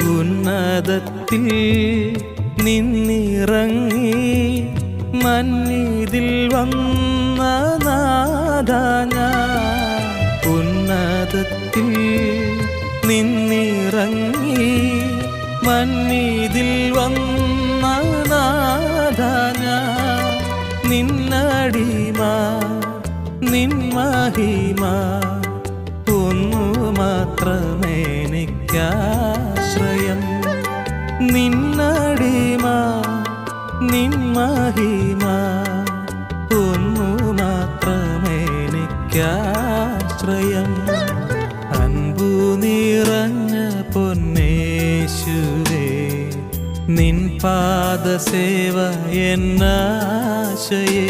ഉന്നതത്തിൽ നിന്നിറങ്ങി മന്നിതിൽ വന്ന നാഥ ഞാൻ. ഉന്നതത്തിൽ നിന്നിറങ്ങി മന്നിതിൽ വന്ന നാഥ ഞാൻ. നിന്നടിമ നിൻ മഹിമ ഒന്നു മാത്രമേനിക്കാശ്രയം. നിന്നടിമ നിൻ മഹിമ ഒന്നു മാത്രമേനിക്കാശ്രയം. അൻപു നിറഞ്ഞ പൊന്നേശുവേ നിൻ പാദസേവ എന്നാശയേ.